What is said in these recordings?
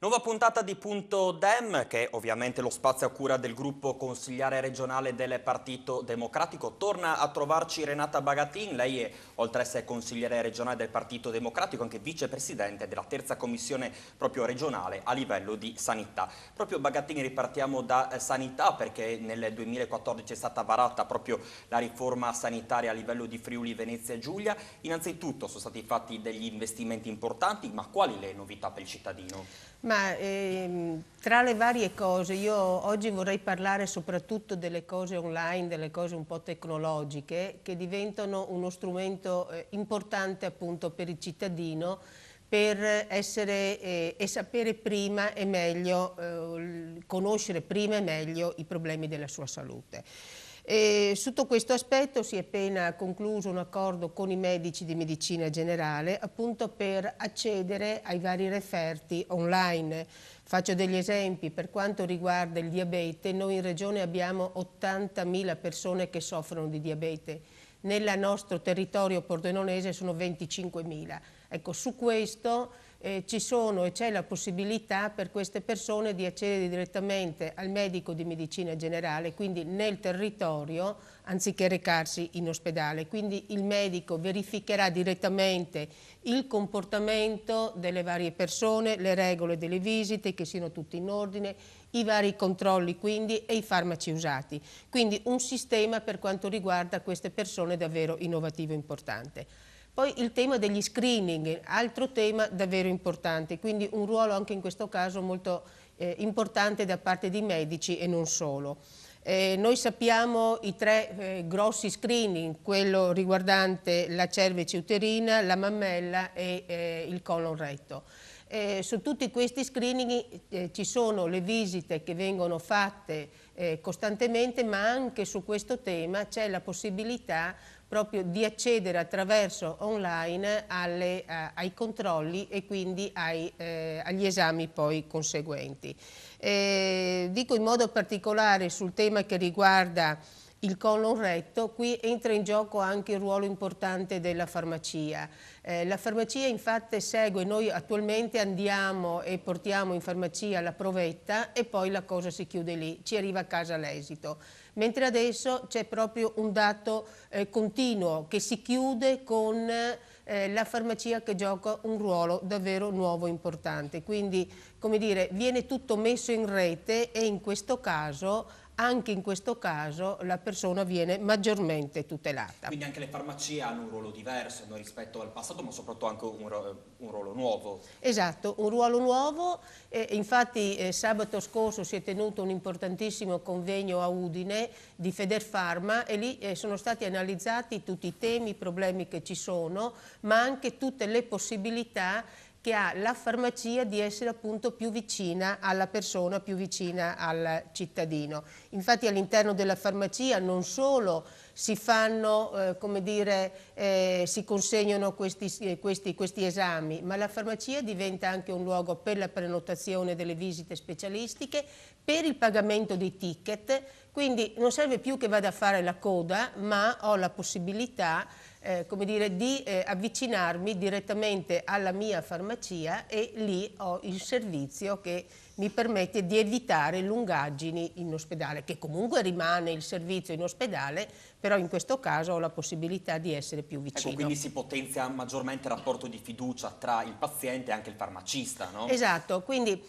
Nuova puntata di Punto Dem, che è ovviamente lo spazio a cura del gruppo consigliare regionale del Partito Democratico. Torna a trovarci Renata Bagatin, lei è, oltre ad essere consigliere regionale del Partito Democratico, anche vicepresidente della terza commissione proprio regionale a livello di sanità. Proprio Bagatin, ripartiamo da sanità perché nel 2014 è stata varata proprio la riforma sanitaria a livello di Friuli, Venezia e Giulia. Innanzitutto sono stati fatti degli investimenti importanti, ma quali le novità per il cittadino? Ma tra le varie cose, io oggi vorrei parlare soprattutto delle cose online, delle cose un po' tecnologiche, che diventano uno strumento importante appunto per il cittadino per essere e sapere prima e meglio, conoscere prima e meglio i problemi della sua salute. E sotto questo aspetto si è appena concluso un accordo con i medici di medicina generale appunto per accedere ai vari referti online. Faccio degli esempi: per quanto riguarda il diabete, noi in regione abbiamo 80.000 persone che soffrono di diabete, nel nostro territorio pordenonese sono 25.000. Ecco, su questo ci sono e c'è la possibilità per queste persone di accedere direttamente al medico di medicina generale, quindi nel territorio, anziché recarsi in ospedale. Quindi il medico verificherà direttamente il comportamento delle varie persone, le regole delle visite, che siano tutte in ordine, i vari controlli quindi e i farmaci usati. Quindi un sistema per quanto riguarda queste persone davvero innovativo e importante. Poi il tema degli screening, altro tema davvero importante, quindi un ruolo anche in questo caso molto importante da parte di medici e non solo. Noi sappiamo i tre grossi screening, quello riguardante la cervice uterina, la mammella e il colon retto. Su tutti questi screening ci sono le visite che vengono fatte costantemente, ma anche su questo tema c'è la possibilità proprio di accedere attraverso online ai controlli e quindi agli esami poi conseguenti. Dico in modo particolare sul tema che riguarda il colon retto, qui entra in gioco anche il ruolo importante della farmacia. La farmacia infatti segue, noi attualmente andiamo e portiamo in farmacia la provetta e poi la cosa si chiude lì, ci arriva a casa l'esito. Mentre adesso c'è proprio un dato continuo che si chiude con la farmacia che gioca un ruolo davvero nuovo e importante. Quindi, come dire, viene tutto messo in rete e in questo caso, anche in questo caso, la persona viene maggiormente tutelata. Quindi anche le farmacie hanno un ruolo diverso rispetto al passato, ma soprattutto anche un ruolo nuovo. Esatto, un ruolo nuovo. Infatti sabato scorso si è tenuto un importantissimo convegno a Udine di Federfarma e lì sono stati analizzati tutti i temi, i problemi che ci sono, ma anche tutte le possibilità che ha la farmacia di essere appunto più vicina alla persona, più vicina al cittadino. Infatti all'interno della farmacia non solo si fanno, come dire, si consegnano questi esami, ma la farmacia diventa anche un luogo per la prenotazione delle visite specialistiche, per il pagamento dei ticket, quindi non serve più che vada a fare la coda, ma ho la possibilità come dire, di avvicinarmi direttamente alla mia farmacia e lì ho il servizio che mi permette di evitare lungaggini in ospedale, che comunque rimane il servizio in ospedale, però in questo caso ho la possibilità di essere più vicino. Ecco, quindi si potenzia maggiormente il rapporto di fiducia tra il paziente e anche il farmacista, no? Esatto, quindi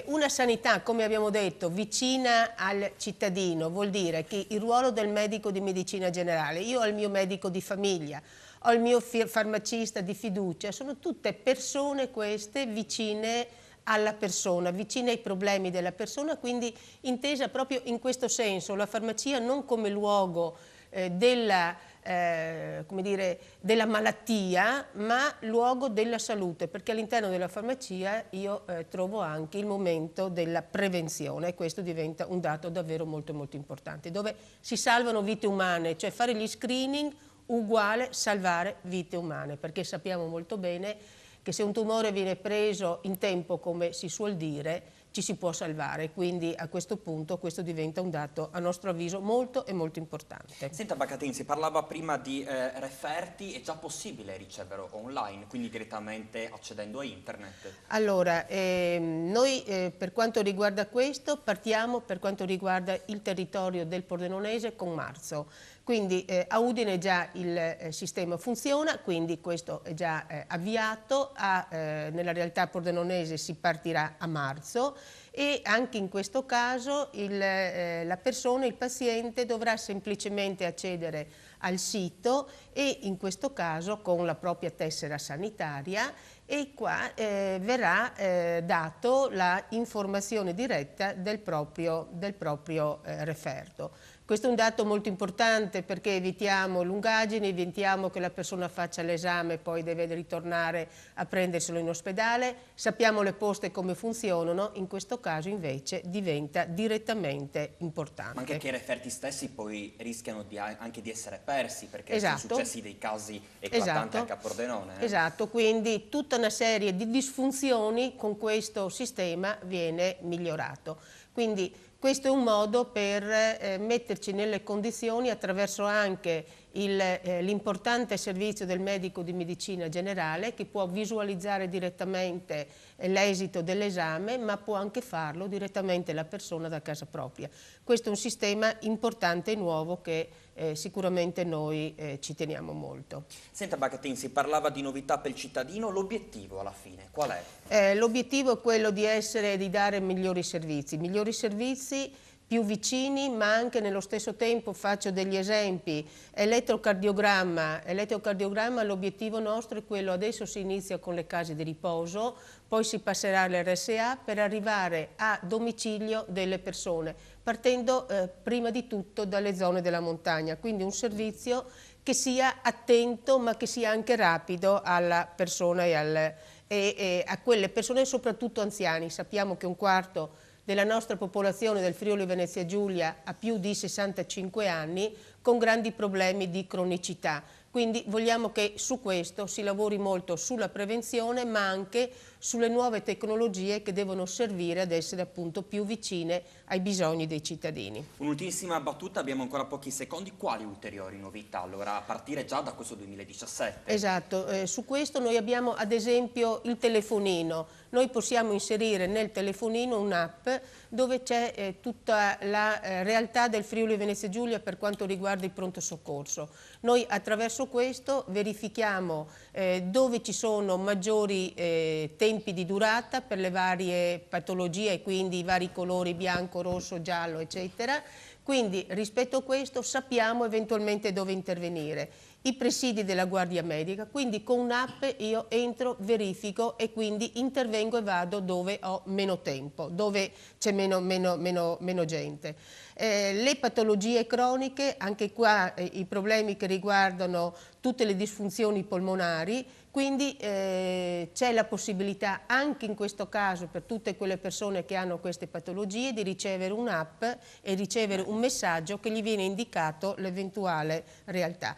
una sanità, come abbiamo detto, vicina al cittadino, vuol dire che il ruolo del medico di medicina generale, io ho il mio medico di famiglia, ho il mio farmacista di fiducia, sono tutte persone queste vicine alla persona, vicine ai problemi della persona, quindi intesa proprio in questo senso, la farmacia non come luogo come dire, della malattia, ma luogo della salute, perché all'interno della farmacia io trovo anche il momento della prevenzione e questo diventa un dato davvero molto molto importante, dove si salvano vite umane, cioè fare gli screening uguale salvare vite umane, perché sappiamo molto bene che se un tumore viene preso in tempo, come si suol dire, ci si può salvare, quindi a questo punto questo diventa un dato a nostro avviso molto e molto importante. Senta Bagatin, si parlava prima di referti, è già possibile ricevere online, quindi direttamente accedendo a internet? Allora, noi per quanto riguarda questo partiamo per quanto riguarda il territorio del Pordenonese con marzo. Quindi a Udine già il sistema funziona, quindi questo è già avviato, nella realtà pordenonese si partirà a marzo e anche in questo caso la persona, il paziente dovrà semplicemente accedere al sito e in questo caso con la propria tessera sanitaria e qua verrà dato la informazione diretta del proprio referto. Questo è un dato molto importante perché evitiamo lungaggini, evitiamo che la persona faccia l'esame e poi deve ritornare a prenderselo in ospedale. Sappiamo le poste come funzionano, in questo caso invece diventa direttamente importante. Ma anche che i referti stessi poi rischiano anche di essere persi perché sono successi dei casi eclatanti anche a Pordenone. Esatto, quindi tutta una serie di disfunzioni con questo sistema viene migliorato. Quindi questo è un modo per metterci nelle condizioni, attraverso anche l'importante servizio del medico di medicina generale, che può visualizzare direttamente l'esito dell'esame, ma può anche farlo direttamente la persona da casa propria. Questo è un sistema importante e nuovo che sicuramente noi ci teniamo molto. Senta Bagatin, si parlava di novità per il cittadino, l'obiettivo alla fine qual è? L'obiettivo è quello di dare migliori servizi più vicini, ma anche nello stesso tempo faccio degli esempi. Elettrocardiogramma, l'obiettivo nostro è quello, adesso si inizia con le case di riposo, poi si passerà all'RSA per arrivare a domicilio delle persone, partendo prima di tutto dalle zone della montagna, quindi un servizio che sia attento ma che sia anche rapido alla persona e a quelle persone, soprattutto anziani. Sappiamo che un quarto della nostra popolazione del Friuli Venezia Giulia ha più di 65 anni con grandi problemi di cronicità. Quindi vogliamo che su questo si lavori molto sulla prevenzione ma anche sulle nuove tecnologie che devono servire ad essere appunto più vicine ai bisogni dei cittadini. Un'ultimissima battuta, abbiamo ancora pochi secondi, quali ulteriori novità? Allora a partire già da questo 2017. Esatto, su questo noi abbiamo ad esempio il telefonino, noi possiamo inserire nel telefonino un'app dove c'è tutta la realtà del Friuli Venezia Giulia per quanto riguarda il pronto soccorso. Noi attraverso questo verifichiamo dove ci sono maggiori tempi di durata per le varie patologie e quindi i vari colori bianco, rosso, giallo, eccetera. Quindi rispetto a questo sappiamo eventualmente dove intervenire. I presidi della Guardia Medica, quindi con un'app io entro, verifico e quindi intervengo e vado dove ho meno tempo, dove c'è meno gente. Le patologie croniche, anche qua i problemi che riguardano tutte le disfunzioni polmonari, quindi c'è la possibilità anche in questo caso per tutte quelle persone che hanno queste patologie di ricevere un'app e ricevere un messaggio che gli viene indicato l'eventuale realtà.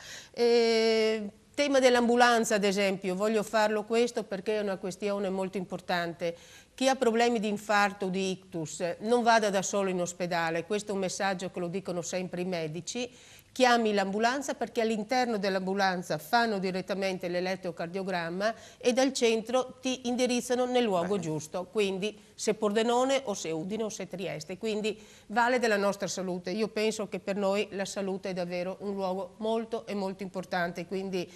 Tema dell'ambulanza ad esempio, voglio farlo questo perché è una questione molto importante. Chi ha problemi di infarto o di ictus non vada da solo in ospedale, questo è un messaggio che lo dicono sempre i medici. Chiami l'ambulanza perché all'interno dell'ambulanza fanno direttamente l'elettrocardiogramma e dal centro ti indirizzano nel luogo giusto, quindi se Pordenone o se Udine o se Trieste, quindi vale della nostra salute. Io penso che per noi la salute è davvero un luogo molto e molto importante, quindi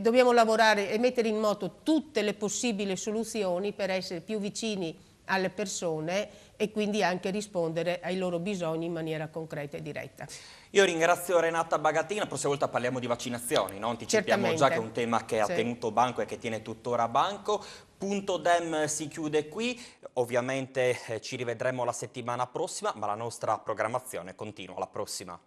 dobbiamo lavorare e mettere in moto tutte le possibili soluzioni per essere più vicini alle persone e quindi anche rispondere ai loro bisogni in maniera concreta e diretta. Io ringrazio Renata Bagatin, la prossima volta parliamo di vaccinazioni, no? Anticipiamo già che è un tema che ha tenuto banco e che tiene tuttora banco. Punto Dem si chiude qui, ovviamente ci rivedremo la settimana prossima, ma la nostra programmazione continua. Alla prossima.